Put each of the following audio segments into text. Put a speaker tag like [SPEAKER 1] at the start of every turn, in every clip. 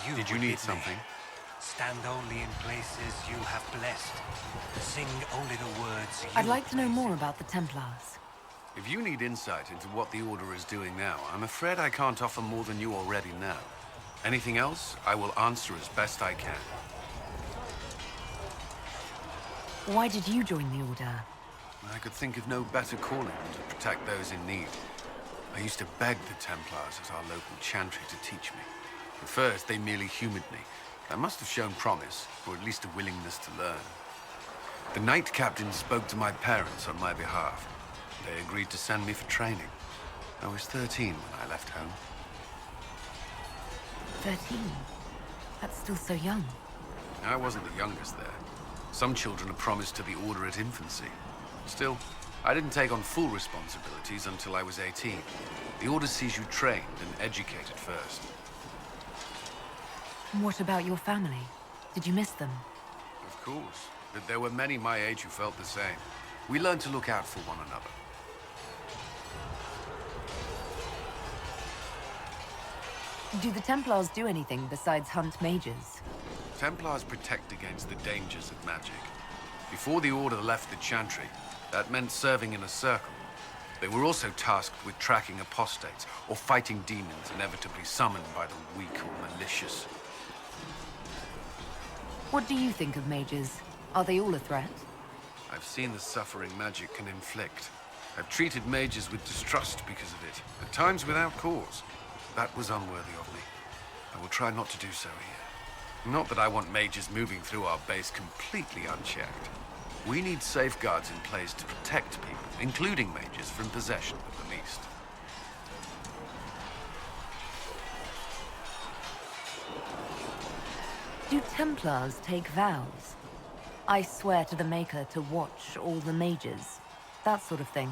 [SPEAKER 1] you
[SPEAKER 2] Did you
[SPEAKER 1] would
[SPEAKER 2] need
[SPEAKER 1] bid me.
[SPEAKER 2] something?
[SPEAKER 1] Stand only in places you have blessed. Sing only the words you
[SPEAKER 3] I'd like to know
[SPEAKER 1] please.
[SPEAKER 3] more about the Templars.
[SPEAKER 2] If you need insight into what the Order is doing now, I'm afraid I can't offer more than you already know. Anything else, I will answer as best I can.
[SPEAKER 3] Why did you join the Order?
[SPEAKER 2] I could think of no better calling than to protect those in need. I used to beg the Templars at our local chantry to teach me. At first, they merely humored me. I must have shown promise, or at least a willingness to learn. The Knight Captain spoke to my parents on my behalf. They agreed to send me for training. I was 13 when I left home.
[SPEAKER 3] 13? That's still so young.
[SPEAKER 2] I wasn't the youngest there. Some children are promised to the Order at infancy. Still, I didn't take on full responsibilities until I was 18. The Order sees you trained and educated first.
[SPEAKER 3] What about your family? Did you miss them?
[SPEAKER 2] Of course, but there were many my age who felt the same. We learned to look out for one another.
[SPEAKER 3] Do the Templars do anything besides hunt mages?
[SPEAKER 2] Templars protect against the dangers of magic. Before the Order left the Chantry, that meant serving in a circle. They were also tasked with tracking apostates or fighting demons inevitably summoned by the weak or malicious.
[SPEAKER 3] What do you think of mages? Are they all a threat?
[SPEAKER 2] I've seen the suffering magic can inflict. I've treated mages with distrust because of it, at times without cause. That was unworthy of me. I will try not to do so here. Not that I want mages moving through our base completely unchecked. We need safeguards in place to protect people, including mages, from possession at the least.
[SPEAKER 3] Do Templars take vows? I swear to the Maker to watch all the mages. That sort of thing.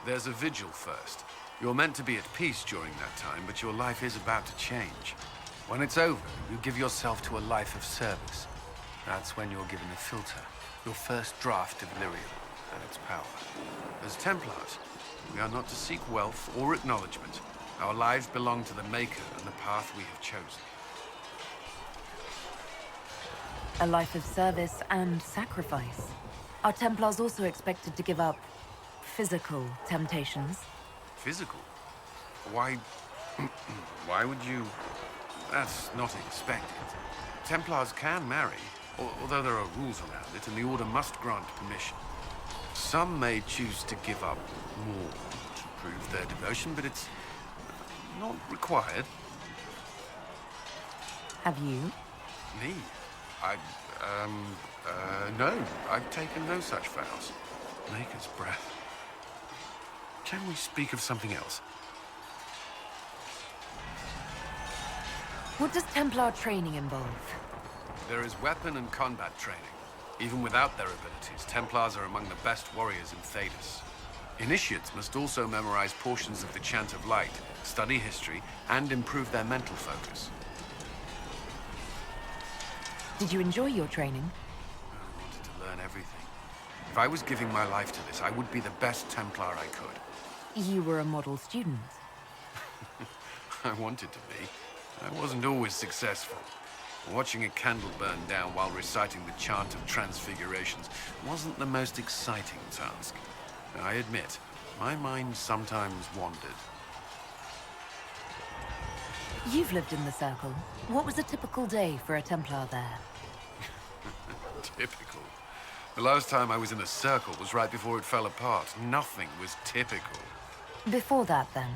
[SPEAKER 2] There's a vigil first. You're meant to be at peace during that time, but your life is about to change. When it's over, you give yourself to a life of service. That's when you're given a filter, your first draft of Lyrium and its power. As Templars, we are not to seek wealth or acknowledgement. Our lives belong to the Maker and the path we have chosen.
[SPEAKER 3] A life of service and sacrifice. Are Templars also expected to give up physical temptations?
[SPEAKER 2] Physical? Why... why would you... That's not expected. Templars can marry, although there are rules around it, and the Order must grant permission. Some may choose to give up more to prove their devotion, but it's not required.
[SPEAKER 3] Have you?
[SPEAKER 2] Me? No. I've taken no such vows. Maker's breath. Can we speak of something else?
[SPEAKER 3] What does Templar training involve?
[SPEAKER 2] There is weapon and combat training. Even without their abilities, Templars are among the best warriors in Thedas. Initiates must also memorize portions of the Chant of Light, study history, and improve their mental focus.
[SPEAKER 3] Did you enjoy your training?
[SPEAKER 2] I wanted to learn everything. If I was giving my life to this, I would be the best Templar I could.
[SPEAKER 3] You were a model student.
[SPEAKER 2] I wanted to be. I wasn't always successful. Watching a candle burn down while reciting the Chant of Transfigurations wasn't the most exciting task. I admit, my mind sometimes wandered.
[SPEAKER 3] You've lived in the Circle. What was a typical day for a Templar there?
[SPEAKER 2] Typical. The last time I was in a circle was right before it fell apart. Nothing was typical.
[SPEAKER 3] Before that, then?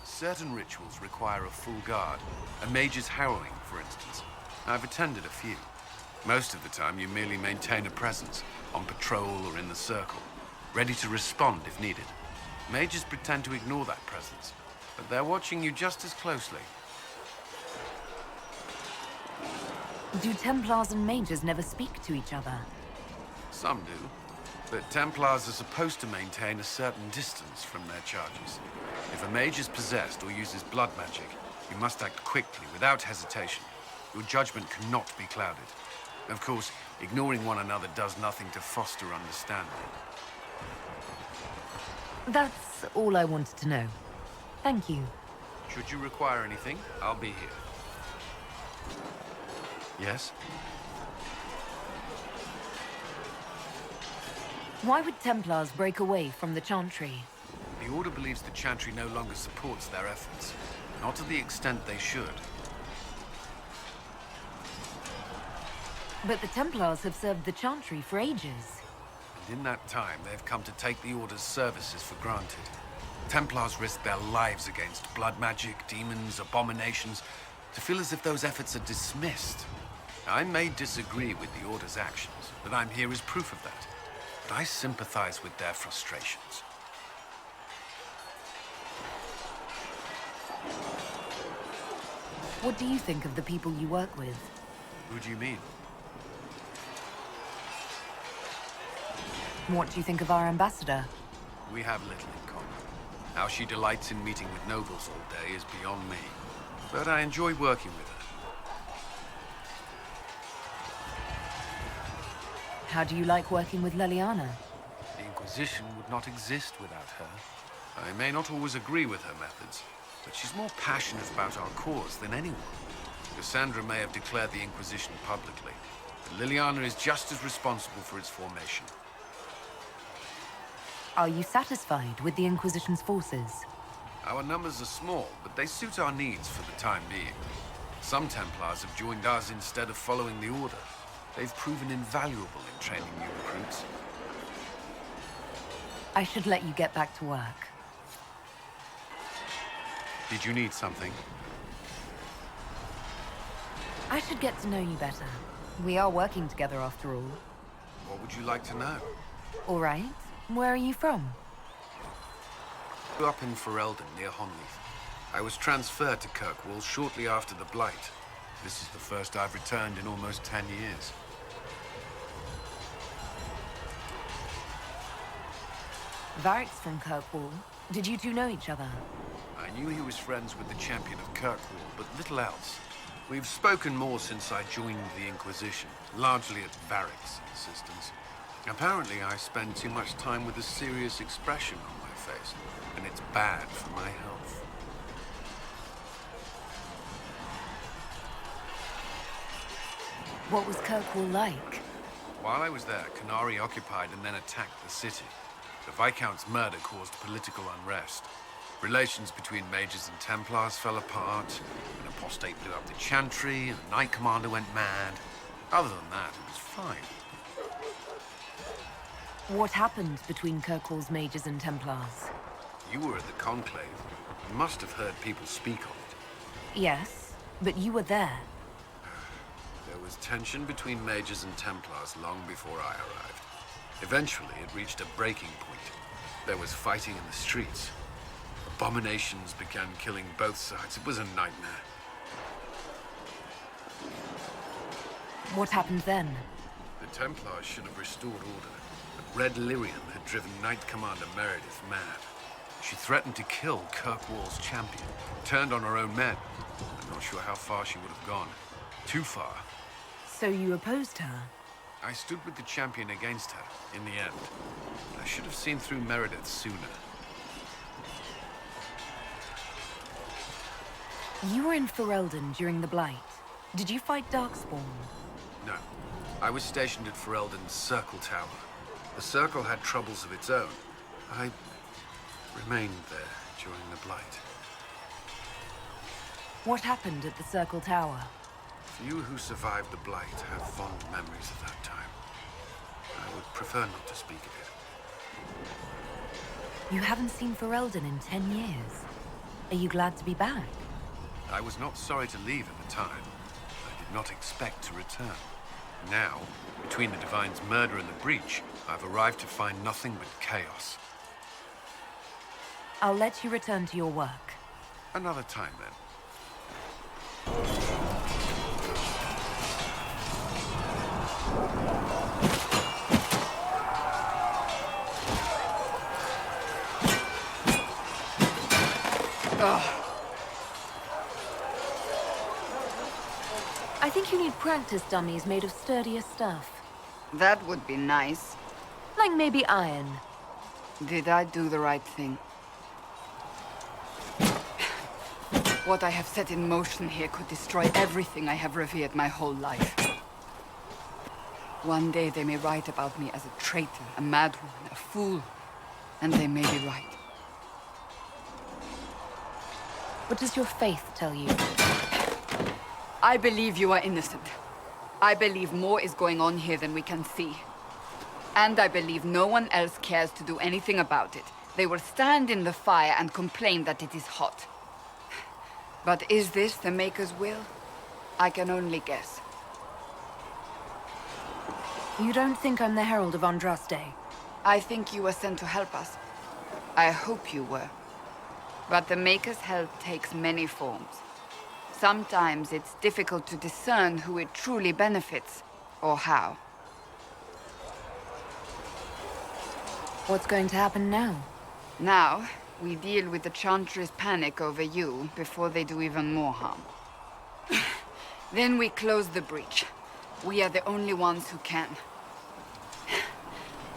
[SPEAKER 2] Certain rituals require a full guard. A mage's harrowing, for instance. I've attended a few. Most of the time, you merely maintain a presence, on patrol or in the circle, ready to respond if needed. Mages pretend to ignore that presence, but they're watching you just as closely.
[SPEAKER 3] Do Templars and mages never speak to each other?
[SPEAKER 2] Some do, but Templars are supposed to maintain a certain distance from their charges. If a mage is possessed or uses blood magic, you must act quickly, without hesitation. Your judgment cannot be clouded. Of course, ignoring one another does nothing to foster understanding.
[SPEAKER 3] That's all I wanted to know. Thank you.
[SPEAKER 2] Should you require anything, I'll be here. Yes?
[SPEAKER 3] Why would Templars break away from the Chantry?
[SPEAKER 2] The Order believes the Chantry no longer supports their efforts. Not to the extent they should.
[SPEAKER 3] But the Templars have served the Chantry for ages.
[SPEAKER 2] And in that time, they've come to take the Order's services for granted. Templars risk their lives against blood magic, demons, abominations, to feel as if those efforts are dismissed. I may disagree with the Order's actions, but I'm here as proof of that. But I sympathize with their frustrations.
[SPEAKER 3] What do you think of the people you work with?
[SPEAKER 2] Who do you mean?
[SPEAKER 3] What do you think of our ambassador?
[SPEAKER 2] We have little in common. How she delights in meeting with nobles all day is beyond me. But I enjoy working with her.
[SPEAKER 3] How do you like working with Leliana?
[SPEAKER 2] The Inquisition would not exist without her. I may not always agree with her methods, but she's more passionate about our cause than anyone. Cassandra may have declared the Inquisition publicly, but Liliana is just as responsible for its formation.
[SPEAKER 3] Are you satisfied with the Inquisition's forces?
[SPEAKER 2] Our numbers are small, but they suit our needs for the time being. Some Templars have joined us instead of following the Order. They've proven invaluable in training new recruits.
[SPEAKER 3] I should let you get back to work.
[SPEAKER 2] Did you need something?
[SPEAKER 3] I should get to know you better. We are working together after all.
[SPEAKER 2] What would you like to know?
[SPEAKER 3] All right. Where are you from?
[SPEAKER 2] I grew up in Ferelden, near Honleaf. I was transferred to Kirkwall shortly after the Blight. This is the first I've returned in almost 10 years.
[SPEAKER 3] Varric's from Kirkwall. Did you two know each other?
[SPEAKER 2] I knew he was friends with the champion of Kirkwall, but little else. We've spoken more since I joined the Inquisition, largely at Varric's insistence. Apparently, I spend too much time with a serious expression on my face, and it's bad for my health.
[SPEAKER 3] What was Kirkwall like?
[SPEAKER 2] While I was there, Canary occupied and then attacked the city. The Viscount's murder caused political unrest. Relations between mages and Templars fell apart, an apostate blew up the Chantry, and the Knight Commander went mad. Other than that, it was fine.
[SPEAKER 3] What happened between Kirkwall's mages and Templars?
[SPEAKER 2] You were at the Conclave. You must have heard people speak of it.
[SPEAKER 3] Yes, but you were there.
[SPEAKER 2] There was tension between mages and Templars long before I arrived. Eventually, it reached a breaking point. There was fighting in the streets. Abominations began killing both sides. It was a nightmare.
[SPEAKER 3] What happened then?
[SPEAKER 2] The Templars should have restored order, but Red Lyrium had driven Knight Commander Meredith mad. She threatened to kill Kirkwall's champion, turned on her own men. I'm not sure how far she would have gone. Too far.
[SPEAKER 3] So you opposed her?
[SPEAKER 2] I stood with the champion against her, in the end. I should have seen through Meredith sooner.
[SPEAKER 3] You were in Ferelden during the Blight. Did you fight Darkspawn?
[SPEAKER 2] No. I was stationed at Ferelden's Circle Tower. The Circle had troubles of its own. I remained there during the Blight.
[SPEAKER 3] What happened at the Circle Tower?
[SPEAKER 2] Few who survived the Blight have fond memories of that time. I would prefer not to speak of it.
[SPEAKER 3] You haven't seen Ferelden in 10 years. Are you glad to be back?
[SPEAKER 2] I was not sorry to leave at the time. I did not expect to return. Now, between the Divine's murder and the breach, I've arrived to find nothing but chaos.
[SPEAKER 3] I'll let you return to your work.
[SPEAKER 2] Another time, then.
[SPEAKER 3] I think you need practice dummies made of sturdier stuff.
[SPEAKER 4] That would be nice.
[SPEAKER 3] Like maybe iron.
[SPEAKER 4] Did I do the right thing? What I have set in motion here could destroy everything I have revered my whole life. One day they may write about me as a traitor, a madwoman, a fool. And they may be right.
[SPEAKER 3] What does your faith tell you?
[SPEAKER 4] I believe you are innocent. I believe more is going on here than we can see. And I believe no one else cares to do anything about it. They will stand in the fire and complain that it is hot. But is this the Maker's will? I can only guess.
[SPEAKER 3] You don't think I'm the Herald of Andraste?
[SPEAKER 4] I think you were sent to help us. I hope you were. But the Maker's help takes many forms. Sometimes it's difficult to discern who it truly benefits, or how.
[SPEAKER 3] What's going to happen now?
[SPEAKER 4] Now, we deal with the Chantry's panic over you before they do even more harm. Then we close the breach. We are the only ones who can.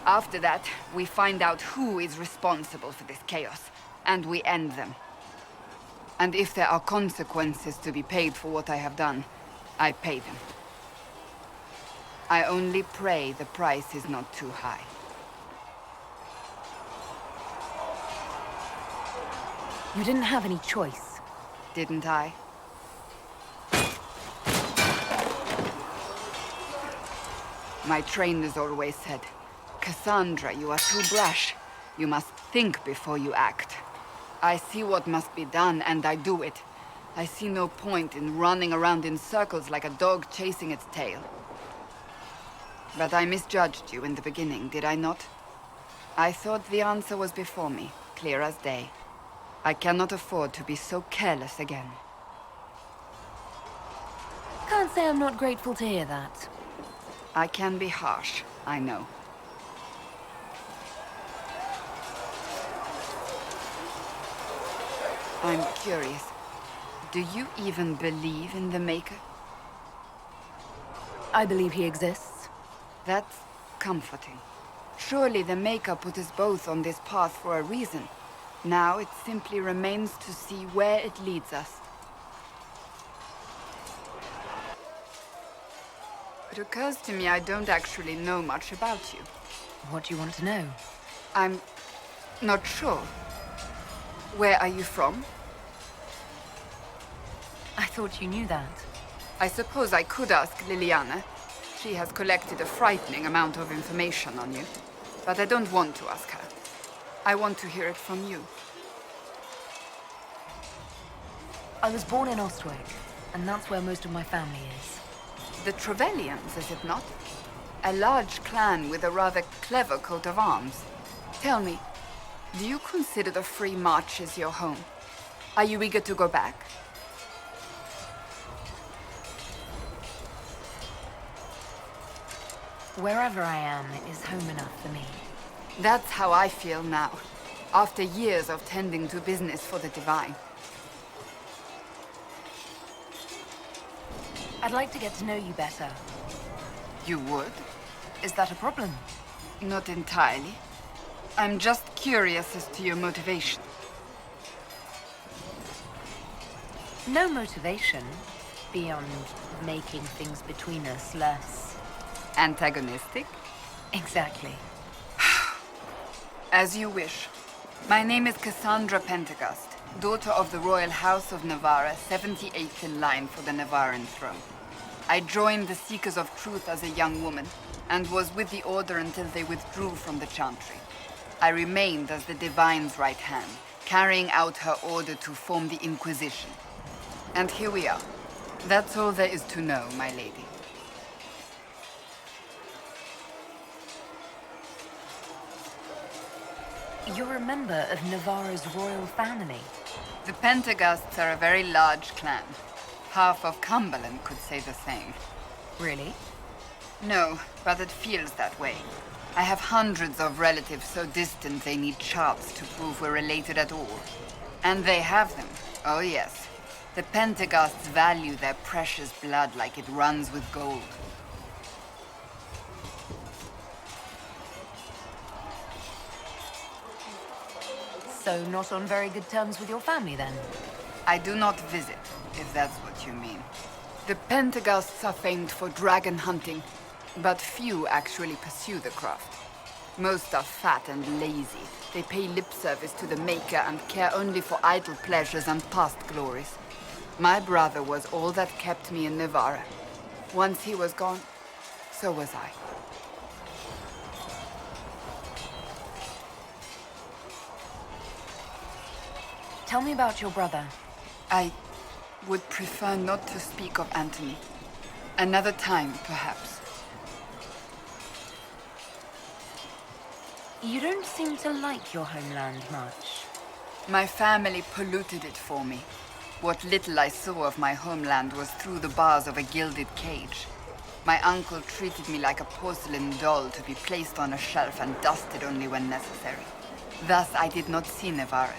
[SPEAKER 4] After that, we find out who is responsible for this chaos, and we end them. And if there are consequences to be paid for what I have done, I pay them. I only pray the price is not too high.
[SPEAKER 3] You didn't have any choice.
[SPEAKER 4] Didn't I? My trainers always said, Cassandra, you are too brash. You must think before you act. I see what must be done, and I do it. I see no point in running around in circles like a dog chasing its tail. But I misjudged you in the beginning, did I not? I thought the answer was before me, clear as day. I cannot afford to be so careless again.
[SPEAKER 3] Can't say I'm not grateful to hear that.
[SPEAKER 4] I can be harsh, I know. I'm curious. Do you even believe in the Maker?
[SPEAKER 3] I believe he exists.
[SPEAKER 4] That's comforting. Surely the Maker put us both on this path for a reason. Now it simply remains to see where it leads us. It occurs to me I don't actually know much about you.
[SPEAKER 3] What do you want to know?
[SPEAKER 4] I'm not sure. Where are you from?
[SPEAKER 3] I thought you knew that.
[SPEAKER 4] I suppose I could ask Liliana. She has collected a frightening amount of information on you. But I don't want to ask her. I want to hear it from you.
[SPEAKER 3] I was born in Ostwick, and that's where most of my family is.
[SPEAKER 4] The Trevellians, is it not? A large clan with a rather clever coat of arms. Tell me, do you consider the Free Marches your home? Are you eager to go back?
[SPEAKER 3] Wherever I am is home enough for me.
[SPEAKER 4] That's how I feel now, after years of tending to business for the Divine.
[SPEAKER 3] I'd like to get to know you better.
[SPEAKER 4] You would?
[SPEAKER 3] Is that a problem?
[SPEAKER 4] Not entirely. I'm just curious as to your motivation.
[SPEAKER 3] No motivation, beyond making things between us less...
[SPEAKER 4] Antagonistic?
[SPEAKER 3] Exactly.
[SPEAKER 4] As you wish. My name is Cassandra Pentagast, daughter of the Royal House of Navarra, 78th in line for the Navarran throne. I joined the Seekers of Truth as a young woman, and was with the Order until they withdrew from the Chantry. I remained as the Divine's right hand, carrying out her order to form the Inquisition. And here we are. That's all there is to know, my lady.
[SPEAKER 3] You're a member of Navarra's royal family.
[SPEAKER 4] The Pentagasts are a very large clan. Half of Cumberland could say the same.
[SPEAKER 3] Really?
[SPEAKER 4] No, but it feels that way. I have hundreds of relatives so distant they need charts to prove we're related at all. And they have them. Oh yes. The Pentagasts value their precious blood like it runs with gold.
[SPEAKER 3] So not on very good terms with your family, then?
[SPEAKER 4] I do not visit, if that's what you mean. The Pentaghasts are famed for dragon hunting, but few actually pursue the craft. Most are fat and lazy. They pay lip service to the Maker and care only for idle pleasures and past glories. My brother was all that kept me in Navarra. Once he was gone, so was I.
[SPEAKER 3] Tell me about your brother.
[SPEAKER 4] I would prefer not to speak of Anthony. Another time, perhaps.
[SPEAKER 3] You don't seem to like your homeland much.
[SPEAKER 4] My family polluted it for me. What little I saw of my homeland was through the bars of a gilded cage. My uncle treated me like a porcelain doll to be placed on a shelf and dusted only when necessary. Thus, I did not see Navarra,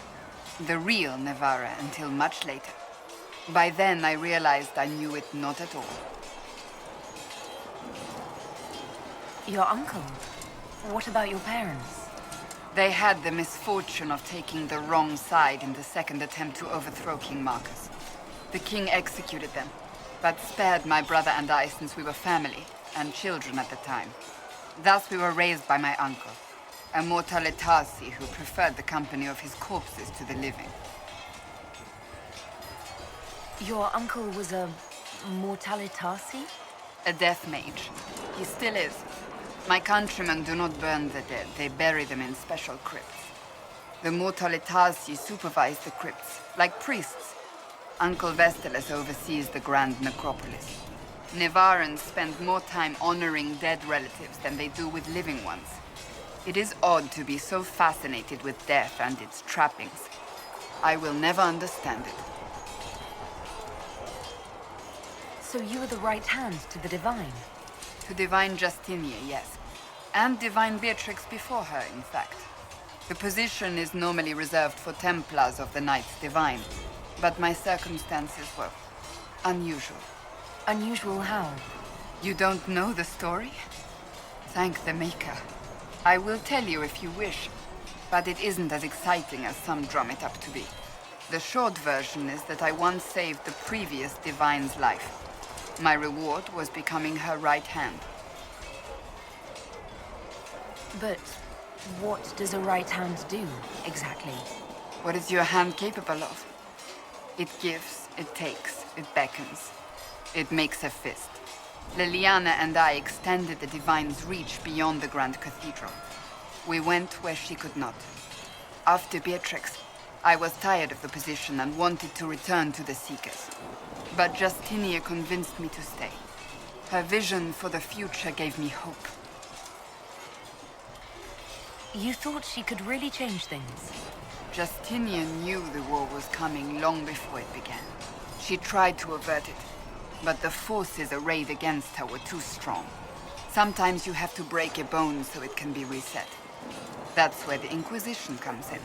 [SPEAKER 4] the real Navarra, until much later. By then, I realized I knew it not at all.
[SPEAKER 3] Your uncle? What about your parents?
[SPEAKER 4] They had the misfortune of taking the wrong side in the second attempt to overthrow King Marcus. The king executed them, but spared my brother and I since we were family, and children at the time. Thus we were raised by my uncle, a mortalitasi who preferred the company of his corpses to the living.
[SPEAKER 3] Your uncle was a mortalitasi?
[SPEAKER 4] A death mage. He still is. My countrymen do not burn the dead, they bury them in special crypts. The mortalitasi supervise the crypts, like priests. Uncle Vestalis oversees the grand necropolis. Nevarans spend more time honoring dead relatives than they do with living ones. It is odd to be so fascinated with death and its trappings. I will never understand it.
[SPEAKER 3] So you were the right hand to the Divine?
[SPEAKER 4] To Divine Justinia, yes. And Divine Beatrix before her, in fact. The position is normally reserved for Templars of the Knights Divine, but my circumstances were unusual.
[SPEAKER 3] Unusual how?
[SPEAKER 4] You don't know the story? Thank the Maker. I will tell you if you wish, but it isn't as exciting as some drum it up to be. The short version is that I once saved the previous Divine's life. My reward was becoming her right hand.
[SPEAKER 3] But what does a right hand do, exactly?
[SPEAKER 4] What is your hand capable of? It gives, it takes, it beckons. It makes a fist. Liliana and I extended the Divine's reach beyond the Grand Cathedral. We went where she could not. After Beatrix, I was tired of the position and wanted to return to the Seekers. But Justinia convinced me to stay. Her vision for the future gave me hope.
[SPEAKER 3] You thought she could really change things?
[SPEAKER 4] Justinia knew the war was coming long before it began. She tried to avert it, but the forces arrayed against her were too strong. Sometimes you have to break a bone so it can be reset. That's where the Inquisition comes in.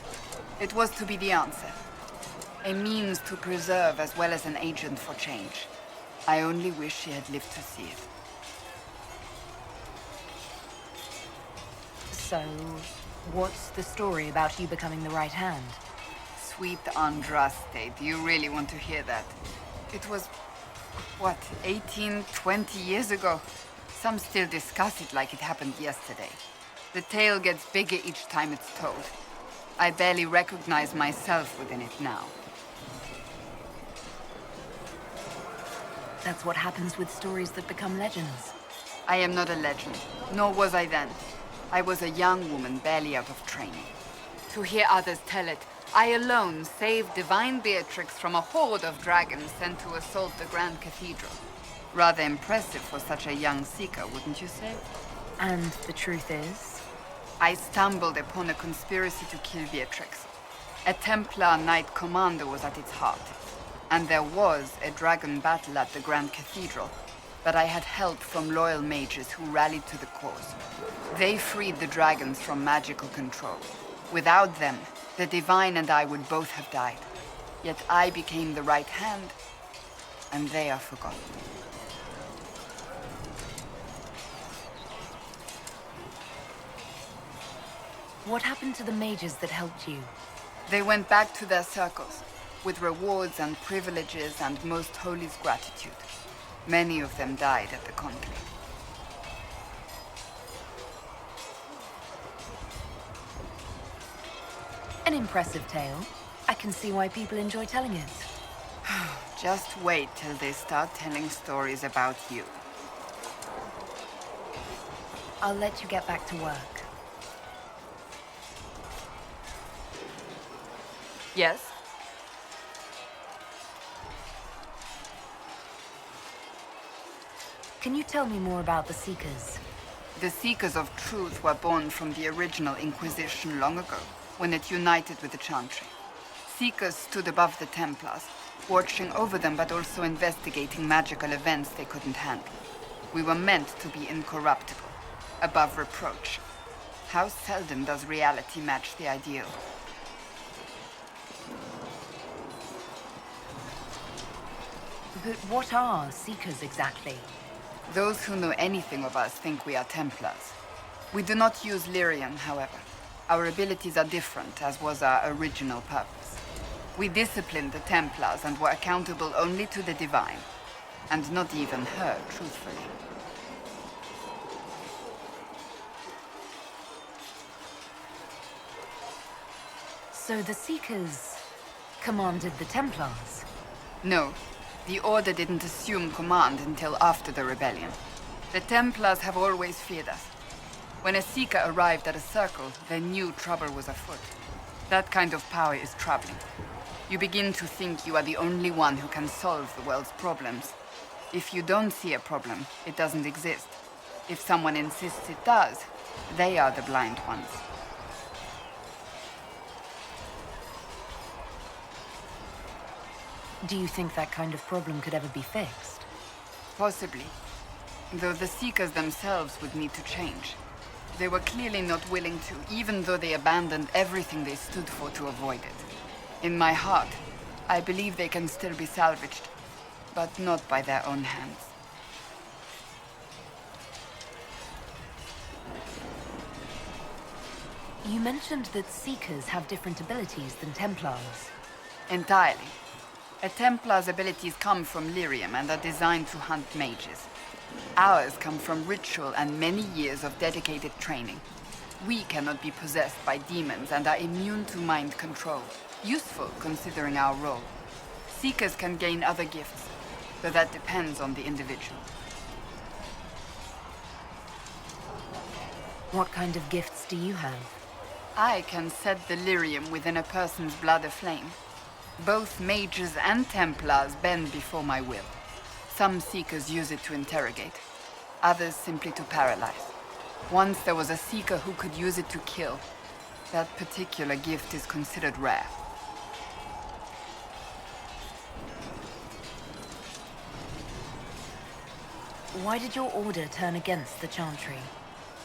[SPEAKER 4] It was to be the answer. A means to preserve as well as an agent for change. I only wish she had lived to see it.
[SPEAKER 3] So, what's the story about you becoming the right hand?
[SPEAKER 4] Sweet Andraste, do you really want to hear that? It was, what, 18, 20 years ago? Some still discuss it like it happened yesterday. The tale gets bigger each time it's told. I barely recognize myself within it now.
[SPEAKER 3] That's what happens with stories that become legends.
[SPEAKER 4] I am not a legend, nor was I then. I was a young woman barely out of training. To hear others tell it, I alone saved Divine Beatrix from a horde of dragons sent to assault the Grand Cathedral. Rather impressive for such a young seeker, wouldn't you say?
[SPEAKER 3] And the truth is?
[SPEAKER 4] I stumbled upon a conspiracy to kill Beatrix. A Templar Knight Commander was at its heart. And there was a dragon battle at the Grand Cathedral. But I had help from loyal mages who rallied to the cause. They freed the dragons from magical control. Without them, the Divine and I would both have died. Yet I became the right hand, and they are forgotten.
[SPEAKER 3] What happened to the mages that helped you?
[SPEAKER 4] They went back to their circles. with rewards and privileges and most holi's gratitude. Many of them died at the conclave.
[SPEAKER 3] An impressive tale. I can see why people enjoy telling it.
[SPEAKER 4] Just wait till they start telling stories about you.
[SPEAKER 3] I'll let you get back to work.
[SPEAKER 4] Yes?
[SPEAKER 3] Can you tell me more about the Seekers?
[SPEAKER 4] The Seekers of Truth were born from the original Inquisition long ago, when it united with the Chantry. Seekers stood above the Templars, watching over them but also investigating magical events they couldn't handle. We were meant to be incorruptible, above reproach. How seldom does reality match the ideal?
[SPEAKER 3] But what are Seekers exactly?
[SPEAKER 4] Those who know anything of us think we are Templars. We do not use lyrium, however. Our abilities are different, as was our original purpose. We disciplined the Templars and were accountable only to the Divine. And not even her, truthfully.
[SPEAKER 3] So the Seekers commanded the Templars?
[SPEAKER 4] No, the Order didn't assume command until after the rebellion. The Templars have always feared us. When a Seeker arrived at a circle, they knew trouble was afoot. That kind of power is troubling. You begin to think you are the only one who can solve the world's problems. If you don't see a problem, it doesn't exist. If someone insists it does, they are the blind ones.
[SPEAKER 3] Do you think that kind of problem could ever be fixed?
[SPEAKER 4] Possibly. Though the Seekers themselves would need to change. They were clearly not willing to, even though they abandoned everything they stood for to avoid it. In my heart, I believe they can still be salvaged, but not by their own hands.
[SPEAKER 3] You mentioned that Seekers have different abilities than Templars.
[SPEAKER 4] Entirely. A Templar's abilities come from lyrium and are designed to hunt mages. Ours come from ritual and many years of dedicated training. We cannot be possessed by demons and are immune to mind control. Useful, considering our role. Seekers can gain other gifts, though that depends on the individual.
[SPEAKER 3] What kind of gifts do you have?
[SPEAKER 4] I can set the lyrium within a person's blood aflame. Both mages and Templars bend before my will. Some Seekers use it to interrogate, others simply to paralyze. Once there was a Seeker who could use it to kill. That particular gift is considered rare.
[SPEAKER 3] Why did your order turn against the Chantry?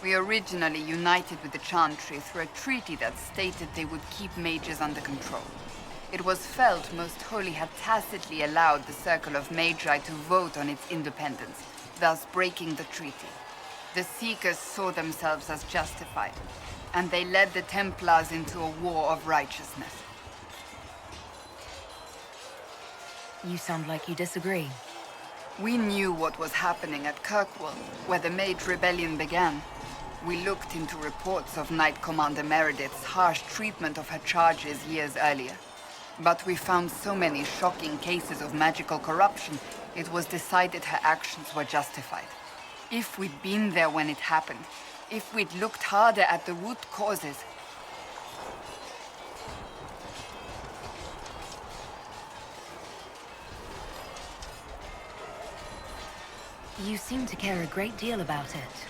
[SPEAKER 4] We originally united with the Chantry through a treaty that stated they would keep mages under control. It was felt Most Holy had tacitly allowed the Circle of Magi to vote on its independence, thus breaking the treaty. The Seekers saw themselves as justified, and they led the Templars into a war of righteousness.
[SPEAKER 3] You sound like you disagree.
[SPEAKER 4] We knew what was happening at Kirkwall, where the Mage Rebellion began. We looked into reports of Knight Commander Meredith's harsh treatment of her charges years earlier. But we found so many shocking cases of magical corruption, it was decided her actions were justified. If we'd been there when it happened, if we'd looked harder at the root causes.
[SPEAKER 3] You seem to care a great deal about it.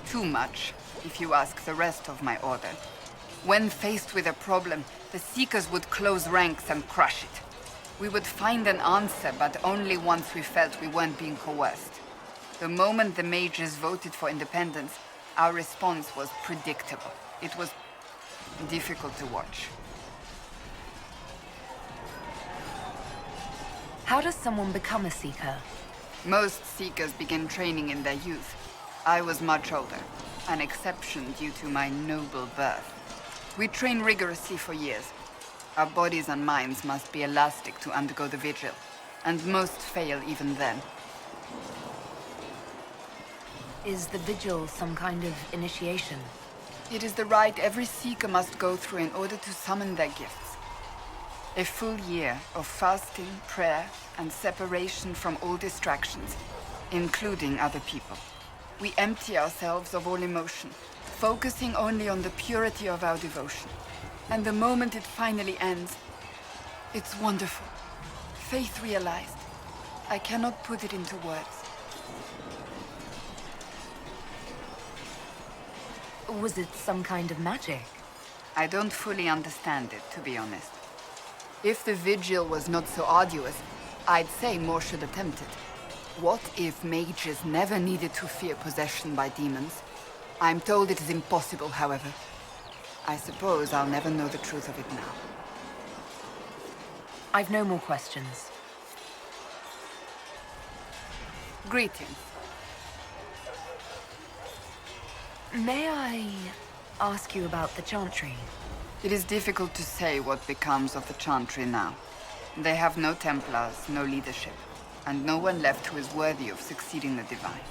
[SPEAKER 4] Too much, if you ask the rest of my order. When faced with a problem, the Seekers would close ranks and crush it. We would find an answer, but only once we felt we weren't being coerced. The moment the mages voted for independence, our response was predictable. It was difficult to watch.
[SPEAKER 3] How does someone become a Seeker?
[SPEAKER 4] Most Seekers begin training in their youth. I was much older, an exception due to my noble birth. We train rigorously for years. Our bodies and minds must be elastic to undergo the vigil, and most fail even then.
[SPEAKER 3] Is the vigil some kind of initiation?
[SPEAKER 4] It is the rite every seeker must go through in order to summon their gifts. A full year of fasting, prayer, and separation from all distractions, including other people. We empty ourselves of all emotion, focusing only on the purity of our devotion. And the moment it finally ends, it's wonderful. Faith realized. I cannot put it into words.
[SPEAKER 3] Was it some kind of magic?
[SPEAKER 4] I don't fully understand it, to be honest. If the vigil was not so arduous, I'd say more should attempt it. What if mages never needed to fear possession by demons? I'm told it is impossible, however. I suppose I'll never know the truth of it now.
[SPEAKER 3] I've no more questions.
[SPEAKER 4] Greetings.
[SPEAKER 3] May I ask you about the Chantry?
[SPEAKER 4] It is difficult to say what becomes of the Chantry now. They have no Templars, no leadership, and no one left who is worthy of succeeding the Divine.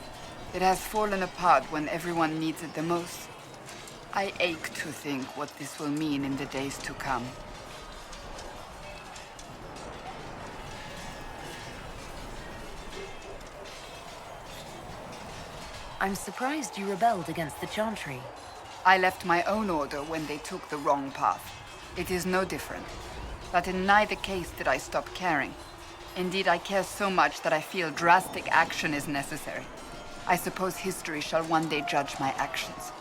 [SPEAKER 4] It has fallen apart when everyone needs it the most. I ache to think what this will mean in the days to come.
[SPEAKER 3] I'm surprised you rebelled against the Chantry.
[SPEAKER 4] I left my own order when they took the wrong path. It is no different. But in neither case did I stop caring. Indeed, I care so much that I feel drastic action is necessary. I suppose history shall one day judge my actions.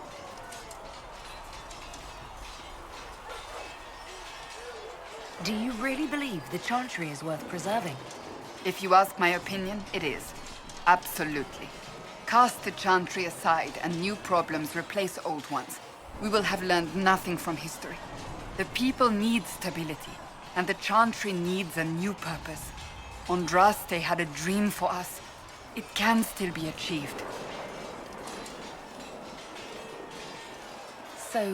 [SPEAKER 3] Do you really believe the Chantry is worth preserving?
[SPEAKER 4] If you ask my opinion, it is. Absolutely. Cast the Chantry aside and new problems replace old ones. We will have learned nothing from history. The people need stability, and the Chantry needs a new purpose. Andraste had a dream for us. It can still be achieved.
[SPEAKER 3] So,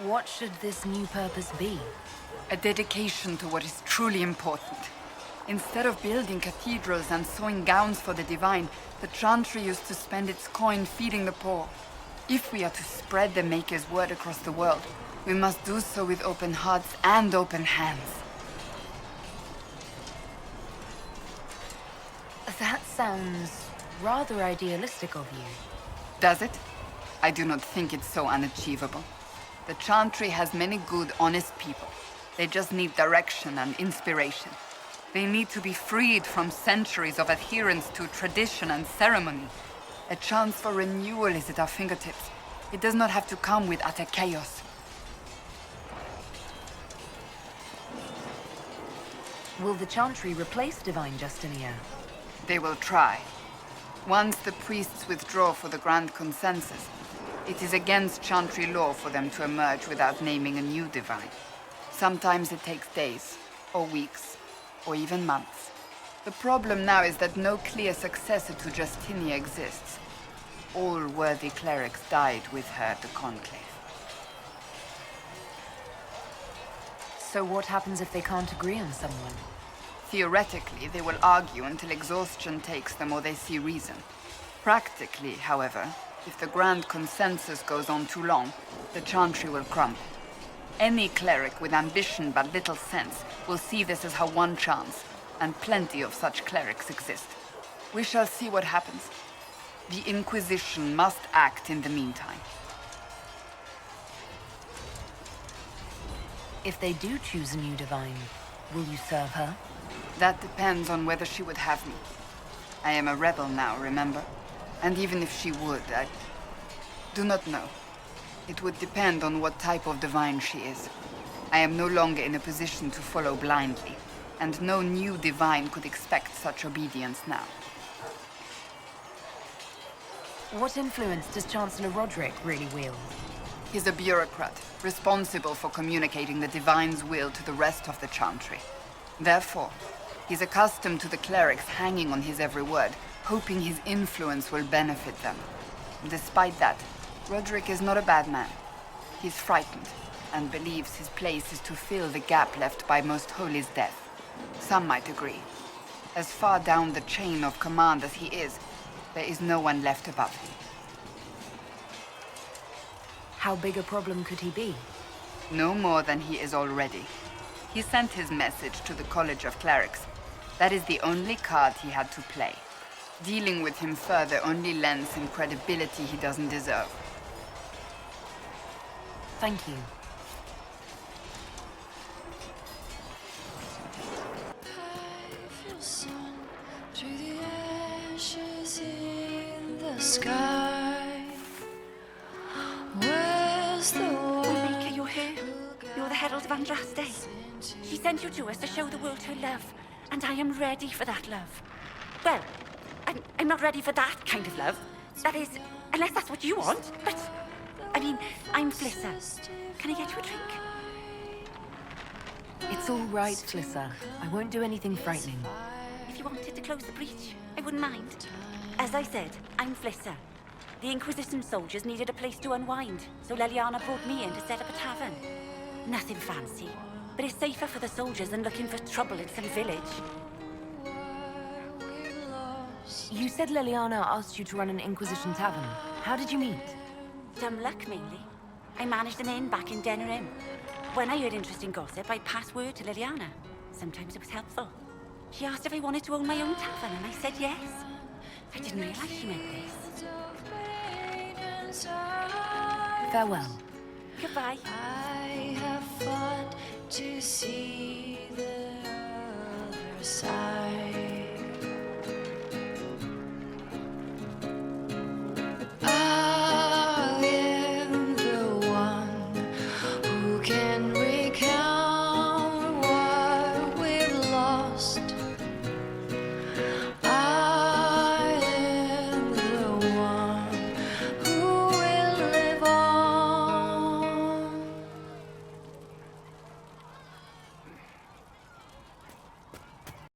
[SPEAKER 3] what should this new purpose be?
[SPEAKER 4] A dedication to what is truly important. Instead of building cathedrals and sewing gowns for the divine, the Chantry used to spend its coin feeding the poor. If we are to spread the Maker's word across the world, we must do so with open hearts and open hands.
[SPEAKER 3] That sounds rather idealistic of you.
[SPEAKER 4] Does it? I do not think it's so unachievable. The Chantry has many good, honest people. They just need direction and inspiration. They need to be freed from centuries of adherence to tradition and ceremony. A chance for renewal is at our fingertips. It does not have to come with utter chaos.
[SPEAKER 3] Will the Chantry replace Divine Justinia?
[SPEAKER 4] They will try. Once the priests withdraw for the Grand Consensus, it is against Chantry law for them to emerge without naming a new divine. Sometimes it takes days, or weeks, or even months. The problem now is that no clear successor to Justinia exists. All worthy clerics died with her at the Conclave.
[SPEAKER 3] So what happens if they can't agree on someone?
[SPEAKER 4] Theoretically, they will argue until exhaustion takes them or they see reason. Practically, however, if the Grand Consensus goes on too long, the Chantry will crumble. Any cleric with ambition but little sense will see this as her one chance, and plenty of such clerics exist. We shall see what happens. The Inquisition must act in the meantime.
[SPEAKER 3] If they do choose a new divine, will you serve her?
[SPEAKER 4] That depends on whether she would have me. I am a rebel now, remember? And even if she would, I do not know. It would depend on what type of divine she is. I am no longer in a position to follow blindly, and no new divine could expect such obedience now.
[SPEAKER 3] What influence does Chancellor Roderick really wield?
[SPEAKER 4] He's a bureaucrat, responsible for communicating the divine's will to the rest of the Chantry. Therefore, he's accustomed to the clerics hanging on his every word, hoping his influence will benefit them. Despite that, Roderick is not a bad man. He's frightened, and believes his place is to fill the gap left by Most Holy's death. Some might agree. As far down the chain of command as he is, there is no one left above him.
[SPEAKER 3] How big a problem could he be?
[SPEAKER 4] No more than he is already. He sent his message to the College of Clerics. That is the only card he had to play. Dealing with him further only lends him credibility he doesn't deserve.
[SPEAKER 3] Thank you.
[SPEAKER 5] Through the ashes in the sky. Where's the one?
[SPEAKER 6] Maker, you're here. You're the Herald of Andraste. She sent you to us to show the world her love, and I am ready for that love. Well, I'm not ready for that kind of love. That is, unless that's what you want. But, I mean, I'm Flissa. Can I get you a drink?
[SPEAKER 3] It's all right, Flissa. I won't do anything frightening.
[SPEAKER 6] If you wanted to close the breach, I wouldn't mind. As I said, I'm Flissa. The Inquisition soldiers needed a place to unwind, so Leliana brought me in to set up a tavern. Nothing fancy, but it's safer for the soldiers than looking for trouble in some village.
[SPEAKER 3] You said Leliana asked you to run an Inquisition tavern. How did you meet?
[SPEAKER 6] Dumb luck, mainly. I managed an inn back in Denner Inn. When I heard interesting gossip, I passed word to Liliana. Sometimes it was helpful. She asked if I wanted to own my own tavern, and I said yes. I didn't realize she meant this.
[SPEAKER 3] Farewell.
[SPEAKER 6] Goodbye.
[SPEAKER 5] I have fought to see the other side.